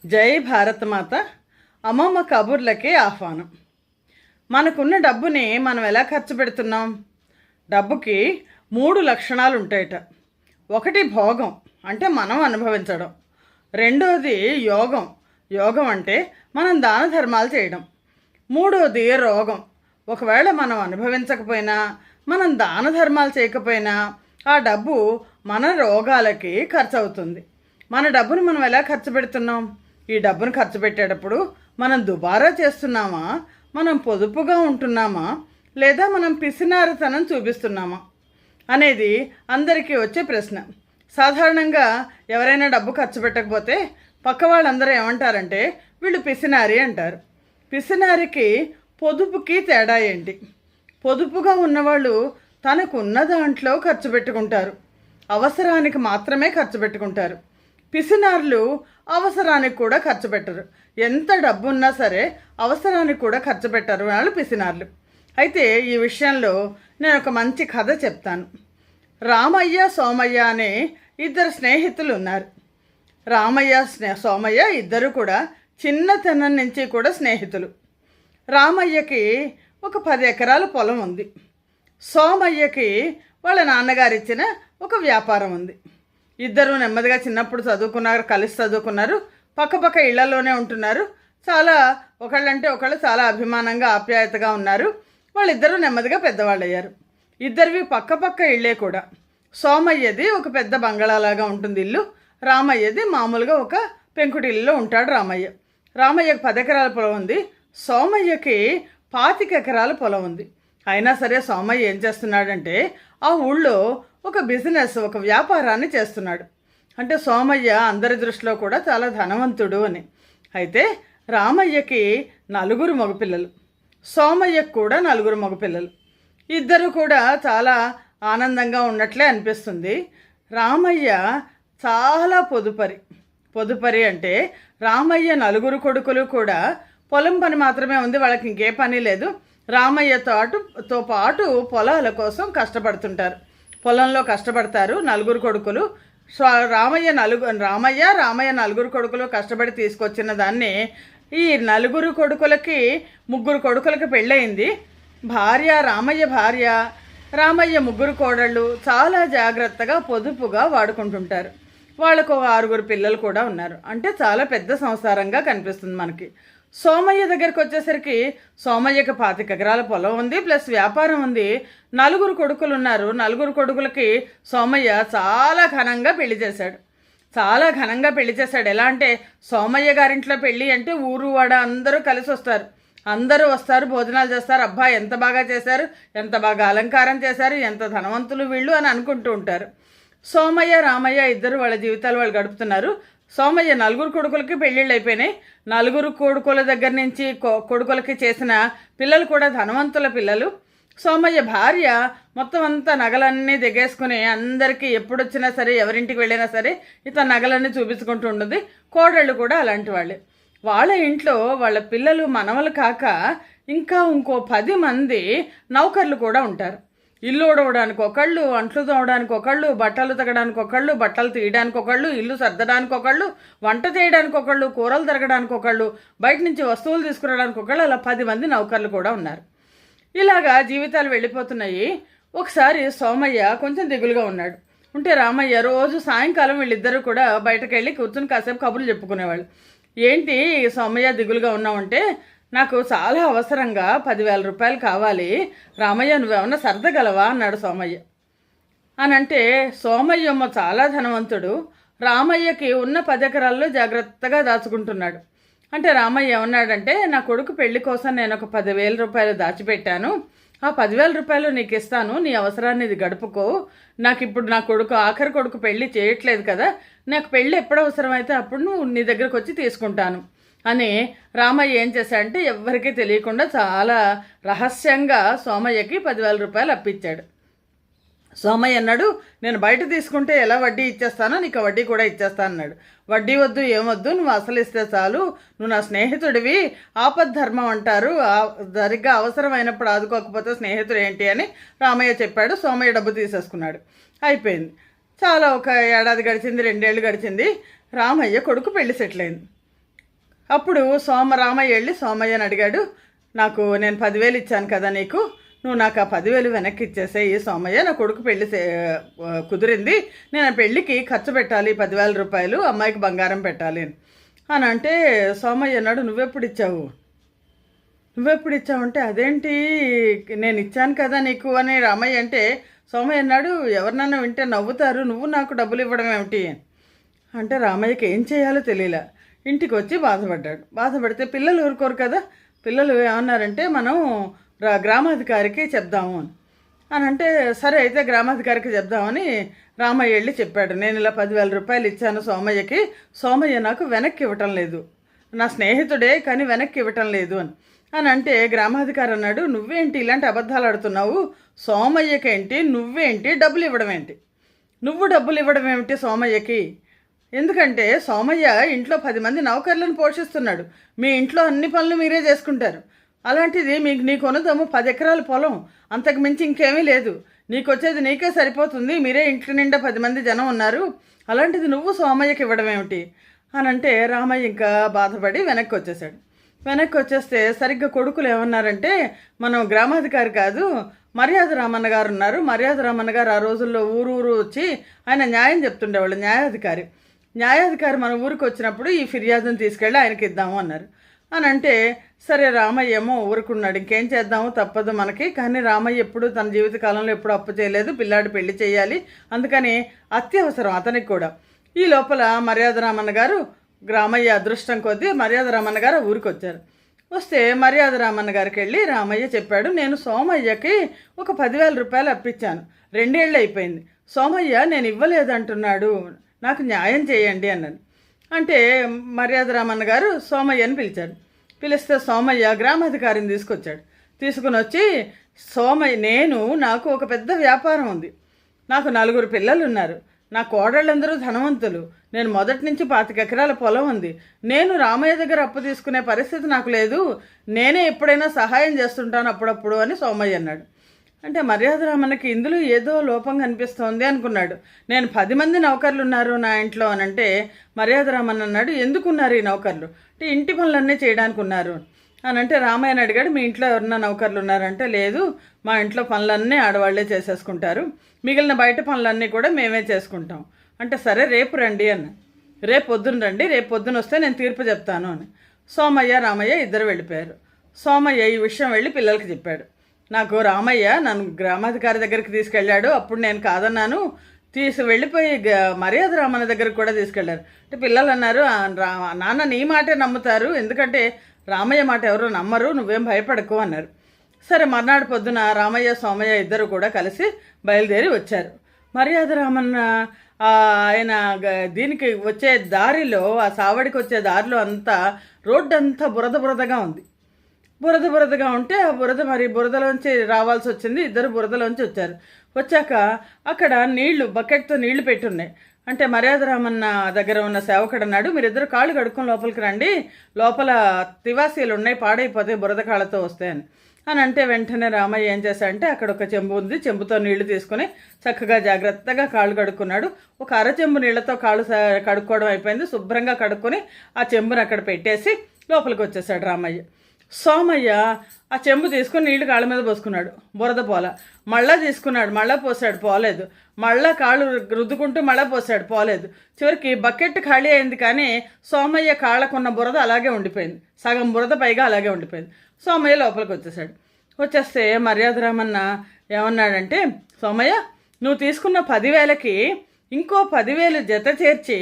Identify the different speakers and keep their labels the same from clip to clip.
Speaker 1: జై భారతమాత. అమ్మమ్మ కబుర్లకి ఆహ్వానం. మనకున్న డబ్బుని మనం ఎలా ఖర్చు పెడుతున్నాం? డబ్బుకి 3 లక్షణాలు ఉంటాయట. ఒకటి భోగం, అంటే మనం అనుభవించడం. రెండోది యోగం. యోగం అంటే మనం దాన ధర్మాలు చేయడం. మూడోది రోగం. ఒకవేళ మనం అనుభవించకపోయినా, మనం దాన ధర్మాలు చేయకపోయినా ఆ డబ్బు మన రోగాలకి ఖర్చు అవుతుంది. మన డబ్బును మనం ఎలా ఖర్చు పెడుతున్నాం? ఈ డబ్బును ఖర్చు పెట్టేటప్పుడు మనం దుబారా చేస్తున్నామా, మనం పొదుపుగా ఉంటున్నామా, లేదా మనం పిసినారితనం చూపిస్తున్నామా అనేది అందరికీ వచ్చే ప్రశ్న. సాధారణంగా ఎవరైనా డబ్బు ఖర్చు పెట్టకపోతే పక్క వాళ్ళందరూ ఏమంటారంటే వీళ్ళు పిసినారి అంటారు. పిసినారికి పొదుపుకి తేడా ఏంటి? పొదుపుగా ఉన్నవాళ్ళు తనకున్న దాంట్లో ఖర్చు పెట్టుకుంటారు, అవసరానికి మాత్రమే ఖర్చు పెట్టుకుంటారు. పిసినారులు అవసరానికి కూడా ఖర్చు పెట్టరు. ఎంత డబ్బు ఉన్నా సరే అవసరానికి కూడా ఖర్చు పెట్టరు వాళ్ళు పిసినారులు. అయితే ఈ విషయంలో నేను ఒక మంచి కథ చెప్తాను. రామయ్య, సోమయ్య అనే 2 స్నేహితులు ఉన్నారు. రామయ్య, సోమయ్య ఇద్దరు కూడా చిన్నతనం నుంచి కూడా స్నేహితులు. రామయ్యకి ఒక 10 ఎకరాల పొలం ఉంది. సోమయ్యకి వాళ్ళ నాన్నగారు ఇచ్చిన ఒక వ్యాపారం ఉంది. ఇద్దరు నెమ్మదిగా చిన్నప్పుడు చదువుకున్నారు, కలిసి చదువుకున్నారు, పక్కపక్క ఇళ్లలోనే ఉంటున్నారు. చాలా ఒకళ్ళంటే ఒకళ్ళు చాలా అభిమానంగా ఆప్యాయతగా ఉన్నారు. వాళ్ళిద్దరూ నెమ్మదిగా పెద్దవాళ్ళు అయ్యారు. ఇద్దరివి పక్కపక్క ఇళ్ళే కూడా. సోమయ్యది ఒక పెద్ద బంగళాలాగా ఉంటుంది ఇల్లు. రామయ్యది మామూలుగా ఒక పెంకుటి ఇల్లులో ఉంటాడు రామయ్య. రామయ్యకి 10 ఎకరాల పొలం ఉంది. సోమయ్యకి 25 ఎకరాల పొలం ఉంది. అయినా సరే సోమయ్య ఏం చేస్తున్నాడంటే ఆ ఊళ్ళో ఒక బిజినెస్, ఒక వ్యాపారాన్ని చేస్తున్నాడు. అంటే సోమయ్య అందరి దృష్టిలో కూడా చాలా ధనవంతుడు అని. అయితే రామయ్యకి 4 మగపిల్లలు, సోమయ్యకు కూడా 4 మగపిల్లలు. ఇద్దరు కూడా చాలా ఆనందంగా ఉన్నట్లే అనిపిస్తుంది. రామయ్య చాలా పొదుపరి అంటే రామయ్య 4 కొడుకులు కూడా పొలం పని మాత్రమే ఉంది, వాళ్ళకి ఇంకే పని లేదు. రామయ్యతో పాటు పొలాల కోసం కష్టపడుతుంటారు. పొలంలో కష్టపడతారు 4 కొడుకులు. రామయ్య 4 కొడుకులు కష్టపడి తీసుకొచ్చిన దాన్ని ఈ 4 కొడుకులకి 3 కొడుకులకి పెళ్ళయింది. రామయ్య భార్య, రామయ్య 3 కోడళ్ళు చాలా జాగ్రత్తగా పొదుపుగా వాడుకుంటుంటారు. వాళ్ళకు 6 పిల్లలు కూడా ఉన్నారు. అంటే చాలా పెద్ద సంసారంగా కనిపిస్తుంది మనకి. సోమయ్య దగ్గరికి వచ్చేసరికి సోమయ్యకి 25 ఎకరాల పొలం ఉంది, ప్లస్ వ్యాపారం ఉంది. 4 కొడుకులు ఉన్నారు. 4 కొడుకులకి సోమయ్య చాలా ఘనంగా పెళ్లి చేశాడు. ఎలా అంటే సోమయ్య గారింట్లో పెళ్ళి అంటే ఊరు వాడ అందరూ కలిసి వస్తారు. అందరూ వస్తారు, భోజనాలు చేస్తారు. అబ్బా ఎంత బాగా చేశారు, ఎంత బాగా అలంకారం చేశారు, ఎంత ధనవంతులు వీళ్ళు అని అనుకుంటూ ఉంటారు. సోమయ్య, రామయ్య ఇద్దరు వాళ్ళ జీవితాలు వాళ్ళు గడుపుతున్నారు. సోమయ్య 4 కొడుకులకి పెళ్ళిళ్ళు అయిపోయినాయి. 4 కొడుకుల దగ్గర నుంచి కొడుకులకి చేసిన పిల్లలు కూడా ధనవంతుల పిల్లలు. సోమయ్య భార్య మొత్తం అంతా నగలన్నీ దిగేసుకుని అందరికీ ఎప్పుడొచ్చినా సరే, ఎవరింటికి వెళ్ళినా సరే ఇతను నగలన్నీ చూపించుకుంటూ ఉంటుంది. కోడళ్ళు కూడా అలాంటి వాళ్ళే. వాళ్ళ ఇంట్లో వాళ్ళ పిల్లలు మనవలు కాక ఇంకా ఇంకో 10 మంది నౌకర్లు కూడా ఉంటారు. ఇల్లు ఊడవడానికి ఒకళ్ళు, అంట్లు తోవడానికి ఒకళ్ళు, బట్టలు తగ్గడానికి ఒకళ్ళు, బట్టలు తీయడానికి ఒకళ్ళు, ఇల్లు సర్దడానికి ఒకళ్ళు, వంట చేయడానికి ఒకళ్ళు, కూరలు తరగడానికి ఒకళ్ళు, బయట నుంచి వస్తువులు తీసుకురావడానికి ఒకళ్ళు, అలా 10 మంది నౌకర్లు కూడా ఉన్నారు. ఇలాగా జీవితాలు వెళ్ళిపోతున్నాయి. ఒకసారి సోమయ్య కొంచెం దిగులుగా ఉన్నాడు. ఉంటే రామయ్య రోజు సాయంకాలం వీళ్ళిద్దరూ కూడా బయటకు వెళ్ళి కూర్చొని కాసేపు కబుర్లు చెప్పుకునేవాళ్ళు. ఏంటి సోమయ్య దిగులుగా ఉన్నావంటే, నాకు చాలా అవసరంగా 10,000 రూపాయలు కావాలి రామయ్య, నువ్వేమన్నా సర్దగలవా అన్నాడు సోమయ్య. అని అంటే సోమయ్య చాలా ధనవంతుడు. రామయ్యకి ఉన్న 10 ఎకరాల్లో జాగ్రత్తగా దాచుకుంటున్నాడు. అంటే రామయ్య ఏమన్నాడంటే, నా కొడుకు పెళ్లి కోసం నేను ఒక 10,000 రూపాయలు దాచిపెట్టాను, ఆ 10,000 రూపాయలు నీకు ఇస్తాను, నీ అవసరాన్ని ఇది గడుపుకో. నాకు ఇప్పుడు నా ఆఖరి కొడుకు పెళ్లి చేయట్లేదు కదా, నాకు పెళ్ళి ఎప్పుడు అవసరమైతే అప్పుడు నువ్వు నీ దగ్గరకు వచ్చి తీసుకుంటాను అని రామయ్య ఏం చేశాడంటే ఎవ్వరికీ తెలియకుండా చాలా రహస్యంగా సోమయ్యకి 10,000 రూపాయలు అప్పించాడు. సోమయ్య అన్నాడు, నేను బయట తీసుకుంటే ఎలా వడ్డీ ఇచ్చేస్తానో నీకు వడ్డీ కూడా ఇచ్చేస్తాను అన్నాడు. వడ్డీ వద్దు, ఏమొద్దు, నువ్వు అసలు ఇస్తే చాలు, నువ్వు నా స్నేహితుడివి, ఆపద్ధర్మం అంటారు, సరిగ్గా అవసరమైనప్పుడు ఆదుకోకపోతే స్నేహితుడు ఏంటి అని రామయ్య చెప్పాడు. సోమయ్య డబ్బు తీసేసుకున్నాడు. అయిపోయింది. చాలా ఒక 1 ఏడాది గడిచింది, 2 ఏళ్ళు గడిచింది. రామయ్య కొడుకు పెళ్లి సెటిల్ అయింది. అప్పుడు రామయ్య వెళ్ళి సోమయ్యని అడిగాడు, నేను 10,000 ఇచ్చాను కదా నీకు, నువ్వు నాకు ఆ 10,000 వెనక్కి ఇచ్చేసేయి సోమయ్య, నా కొడుకు పెళ్లి కుదిరింది, నేను ఆ పెళ్ళికి ఖర్చు పెట్టాలి 10,000 రూపాయలు, అమ్మాయికి బంగారం పెట్టాలి అని అంటే సోమయ్య అన్నాడు, నువ్వెప్పుడు ఇచ్చావు అంటే అదేంటి నేను ఇచ్చాను కదా నీకు అని రామయ్య అంటే సోమయ్య అన్నాడు, ఎవరినన్నా వింటే నవ్వుతారు, నువ్వు నాకు డబ్బులు ఇవ్వడం ఏమిటి అంటే రామయ్యకి ఏం చేయాలో తెలియలే. ఇంటికి వచ్చి బాధపడితే పిల్లలు ఊరుకోరు కదా, పిల్లలు ఏమన్నారంటే మనం గ్రామాధికారికి చెప్దాము అని అంటే సరే అయితే గ్రామాధికారికి చెప్దామని రామయ్య వెళ్ళి చెప్పాడు, నేను ఇలా 10,000 రూపాయలు ఇచ్చాను సోమయ్యకి, సోమయ్య నాకు వెనక్కి ఇవ్వటం లేదు, నా స్నేహితుడే కానీ వెనక్కి ఇవ్వటం లేదు అని అంటే గ్రామాధికారి అన్నాడు, నువ్వేంటి ఇలాంటి అబద్ధాలు ఆడుతున్నావు, సోమయ్యకేంటి నువ్వేంటి డబ్బులు ఇవ్వడం ఏంటి, నువ్వు డబ్బులు ఇవ్వడం ఏమిటి సోమయ్యకి, ఎందుకంటే సోమయ్య ఇంట్లో 10 మంది నౌకర్లను పోషిస్తున్నాడు, మీ ఇంట్లో అన్ని పనులు మీరే చేసుకుంటారు, అలాంటిది నీకు ఉన్నదము 10 ఎకరాల పొలం, అంతకు మించి ఇంకేమీ లేదు, నీకు వచ్చేది నీకే సరిపోతుంది, మీరే ఇంటి నిండా 10 మంది జనం ఉన్నారు, అలాంటిది నువ్వు సోమయ్యకి ఇవ్వడం ఏమిటి అని అంటే రామయ్య ఇంకా బాధపడి వెనక్కి వచ్చేస్తే సరిగ్గా కొడుకులు ఏమన్నారంటే, మనం గ్రామాధికారి కాదు మర్యాద రామన్న గారు ఉన్నారు, మర్యాద రామన్న గారు ఆ రోజుల్లో ఊరు వచ్చి ఆయన న్యాయం చెప్తుండేవాళ్ళు, న్యాయాధికారి మన ఊరికి వచ్చినప్పుడు ఈ ఫిర్యాదును తీసుకెళ్ళి ఆయనకి ఇద్దాము అన్నారు అని అంటే సరే రామయ్య ఏమో ఊరుకున్నాడు, ఇంకేం చేద్దాము తప్పదు మనకి, కానీ రామయ్య ఎప్పుడు తన జీవితకాలంలో ఎప్పుడు అప్పు చేయలేదు, పిల్లాడు పెళ్లి చేయాలి, అందుకని అత్యవసరం అతనికి కూడా. ఈ లోపల మర్యాద రామన్న గారు రామయ్య అదృష్టం కొద్దీ మర్యాద రామన్న గారు ఊరికి వస్తే మర్యాద రామన్న గారికి వెళ్ళి రామయ్య చెప్పాడు, నేను సోమయ్యకి ఒక 10,000 రూపాయలు అప్పించాను, 2 ఏళ్ళు అయిపోయింది, సోమయ్య నేను ఇవ్వలేదు అంటున్నాడు, నాకు న్యాయం చేయండి అన్నాను అంటే మర్యాద రామన్న గారు సోమయ్యని పిలిస్తే సోమయ్య గ్రామాధికారిని తీసుకుని వచ్చి నాకు ఒక పెద్ద వ్యాపారం ఉంది, నాకు 4 పిల్లలు ఉన్నారు, నా కోడళ్ళందరూ ధనవంతులు, నేను మొదటి నుంచి 25 ఎకరాల పొలం ఉంది, నేను రామయ్య దగ్గర అప్పు తీసుకునే పరిస్థితి నాకు లేదు, నేనే ఎప్పుడైనా సహాయం చేస్తుంటాను అప్పుడప్పుడు అని సోమయ్య అన్నాడు. అంటే మర్యాద రామన్నకి ఇందులో ఏదో లోపం కనిపిస్తోంది అనుకున్నాడు. నేను 10 మంది నౌకర్లు ఉన్నారు నా ఇంట్లో అని అంటే మర్యాద రామన్న అన్నాడు, ఎందుకున్నారు ఈ నౌకర్లు అంటే ఇంటి పనులన్నీ చేయడానికి ఉన్నారు అని అంటే రామయ్యని అడిగాడు, మీ ఇంట్లో ఎవరన్నా నౌకర్లు ఉన్నారంటే లేదు, మా ఇంట్లో పనులన్నీ ఆడవాళ్లే చేసేసుకుంటారు, మిగిలిన బయట పనులన్నీ కూడా మేమే చేసుకుంటాం అంటే సరే రేపు రండి అన్న, రేపు పొద్దున వస్తే నేను తీర్పు చెప్తాను అని సోమయ్య రామయ్య ఇద్దరు వెళ్ళిపోయారు. సోమయ్య ఈ విషయం వెళ్ళి పిల్లలకి చెప్పాడు, నాకు రామయ్య నన్ను గ్రామాధికారి దగ్గరికి తీసుకెళ్ళాడు, అప్పుడు నేను కాదన్నాను, వెళ్ళిపోయి మర్యాద రామన్న దగ్గరికి కూడా తీసుకెళ్లారు అంటే పిల్లలు అన్నారు, నాన్న నీ మాటే నమ్ముతారు, ఎందుకంటే రామయ్య మాట ఎవరు నమ్మరు, నువ్వేం భయపడకు అన్నారు. సరే మర్నాడు పొద్దున రామయ్య సోమయ్య ఇద్దరు కూడా కలిసి బయలుదేరి వచ్చారు. మర్యాద రామన్న ఆయన దీనికి వచ్చే దారిలో, ఆ సావడికి వచ్చే దారిలో అంతా రోడ్డు అంతా బురదగా ఉంది. బురదగా ఉంటే ఆ బురదలోంచి రావాల్సి వచ్చింది. ఇద్దరు బురదలోంచి వచ్చాక అక్కడ బకెట్తో నీళ్లు పెట్టున్నాయి. అంటే మర్యాద రామన్న దగ్గర ఉన్న సేవకుడు అన్నాడు, మీరిద్దరు కాళ్ళు కడుక్కొని లోపలికి రండి, లోపల తివాసీలు ఉన్నాయి, పాడైపోతాయి బురద కాళ్ళతో వస్తాయని అంటే వెంటనే రామయ్య ఏం చేశాడంటే అక్కడ ఒక చెంబు ఉంది, చెంబుతో నీళ్లు తీసుకుని చక్కగా జాగ్రత్తగా కాళ్ళు కడుక్కున్నాడు. ఒక అరచెంబు నీళ్లతో కాళ్ళు కడుక్కోవడం అయిపోయింది. శుభ్రంగా కడుక్కొని ఆ చెంబుని అక్కడ పెట్టేసి లోపలికి వచ్చేసాడు రామయ్య. సోమయ్య ఆ చెంబు తీసుకుని నీళ్లు కాళ్ళ మీద పోసుకున్నాడు, బురద మళ్ళా తీసుకున్నాడు, మళ్ళా పోసాడు, పోలేదు, మళ్ళా కాళ్ళు రుద్దుకుంటూ మళ్ళా పోసాడు, పోలేదు. చివరికి బకెట్ ఖాళీ అయింది, కానీ సోమయ్య కాళ్ళకున్న బురద అలాగే ఉండిపోయింది, సగం బురద పైగా అలాగే ఉండిపోయింది. సోమయ్య లోపలికి వచ్చేస్తే మర్యాద రామన్న ఏమన్నాడంటే, సోమయ్య నువ్వు తీసుకున్న 10,000కి ఇంకో 10,000 జత చేర్చి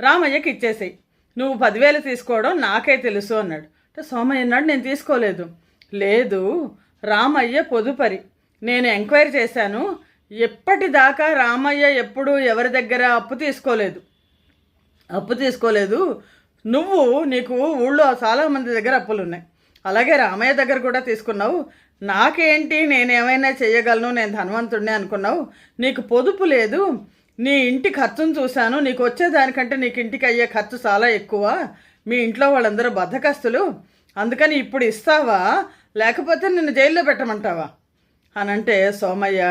Speaker 1: రామయ్యకి ఇచ్చేసేయి, నువ్వు 10,000 తీసుకోవడం నాకే తెలుసు అన్నాడు. అంటే సోమయ్య అన్నాడు, నేను తీసుకోలేదు. లేదు, రామయ్య పొదుపరి, నేను ఎంక్వైరీ చేశాను, ఎప్పటిదాకా రామయ్య ఎప్పుడు ఎవరి దగ్గర అప్పు తీసుకోలేదు, నీకు ఊళ్ళో చాలామంది దగ్గర అప్పులు ఉన్నాయి, అలాగే రామయ్య దగ్గర కూడా తీసుకున్నావు, నాకేంటి నేనేమైనా చేయగలను, నేను ధనవంతుడిని అనుకున్నావు, నీకు పొదుపు లేదు, నీ ఇంటి ఖర్చును చూశాను, నీకు వచ్చేదానికంటే నీకు ఇంటికి అయ్యే ఖర్చు చాలా ఎక్కువ, మీ ఇంట్లో వాళ్ళందరూ బద్ధకస్తులు, అందుకని ఇప్పుడు ఇస్తావా లేకపోతే నిన్ను జైల్లో పెట్టమంటావా అంటే సోమయ్య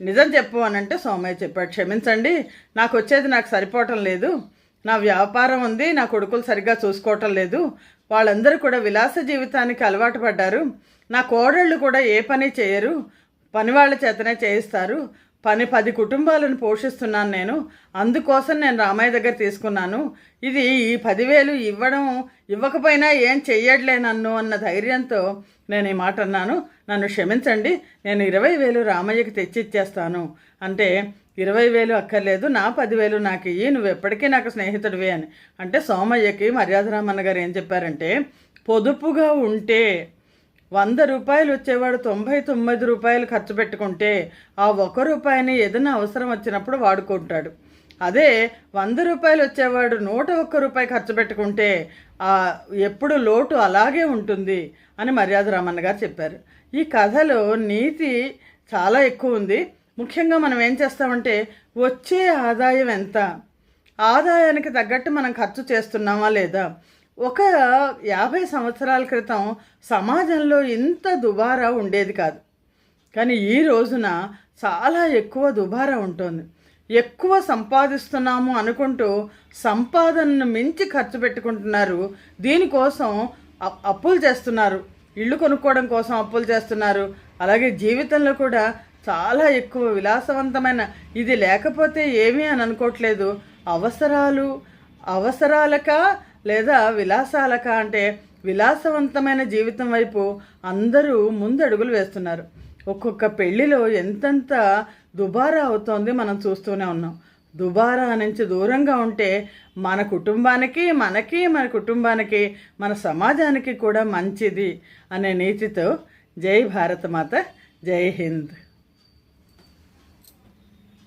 Speaker 1: నిజం చెప్పు అనంటే సోమయ్య చెప్పాడు, క్షమించండి, నాకు వచ్చేది నాకు సరిపోవటం లేదు, నా వ్యాపారం ఉంది, నా కొడుకులు సరిగ్గా చూసుకోవటం లేదు, వాళ్ళందరూ కూడా విలాస జీవితానికి అలవాటు పడ్డారు, నా కోడళ్ళు కూడా ఏ పని చేయరు, పని వాళ్ళ చేతనే చేయిస్తారు, 10 కుటుంబాలను పోషిస్తున్నాను నేను, అందుకోసం నేను రామయ్య దగ్గర తీసుకున్నాను, ఇది ఈ 10,000 ఇవ్వకపోయినా ఏం చెయ్యట్లే నన్ను అన్న ధైర్యంతో నేను ఈ మాట అన్నాను, నన్ను క్షమించండి, నేను 20,000 రామయ్యకి తెచ్చిచ్చేస్తాను అంటే 20,000 అక్కర్లేదు, నా 10,000 నాకు ఇయ్యి, నువ్వు ఎప్పటికీ నాకు స్నేహితుడివి అని అంటే సోమయ్యకి మర్యాదరామన్న గారు ఏం చెప్పారంటే, పొదుపుగా ఉంటే 100 రూపాయలు వచ్చేవాడు 99 రూపాయలు ఖర్చు పెట్టుకుంటే ఆ 1 రూపాయిని ఏదైనా అవసరం వచ్చినప్పుడు వాడుకుంటాడు. అదే 100 రూపాయలు వచ్చేవాడు 101 రూపాయి ఖర్చు పెట్టుకుంటే ఎప్పుడు లోటు అలాగే ఉంటుంది అని మర్యాదరామన్న గారు చెప్పారు. ఈ కథలో నీతి చాలా ఎక్కువ ఉంది. ముఖ్యంగా మనం ఏం చేస్తామంటే వచ్చే ఆదాయం ఎంత, ఆదాయానికి తగ్గట్టు మనం ఖర్చు చేస్తున్నామా లేదా. ఒక 50 సంవత్సరాల క్రితం సమాజంలో ఇంత దుబారా ఉండేది కాదు, కానీ ఈ రోజున చాలా ఎక్కువ దుబారా ఉంటుంది. ఎక్కువ సంపాదిస్తున్నాము అనుకుంటూ సంపాదనను మించి ఖర్చు పెట్టుకుంటున్నారు. దీనికోసం అప్పులు చేస్తున్నారు, ఇళ్ళు కొనుక్కోవడం కోసం అప్పులు చేస్తున్నారు. అలాగే జీవితంలో కూడా చాలా ఎక్కువ విలాసవంతమైన ఇది లేకపోతే ఏమీ అని అనుకోవట్లేదు. అవసరాలక లేదా విలాసాలక అంటే విలాసవంతమైన జీవితం వైపు అందరూ ముందడుగులు వేస్తున్నారు. ఒక్కొక్క పెళ్లిలో ఎంతెంత దుబారా అవుతోంది మనం చూస్తూనే ఉన్నాం. దుబారా నుంచి దూరంగా ఉంటే మన కుటుంబానికి, మన కుటుంబానికి, మన సమాజానికి కూడా మంచిది అనే నీతితో జై భారత మాత, జై హింద్.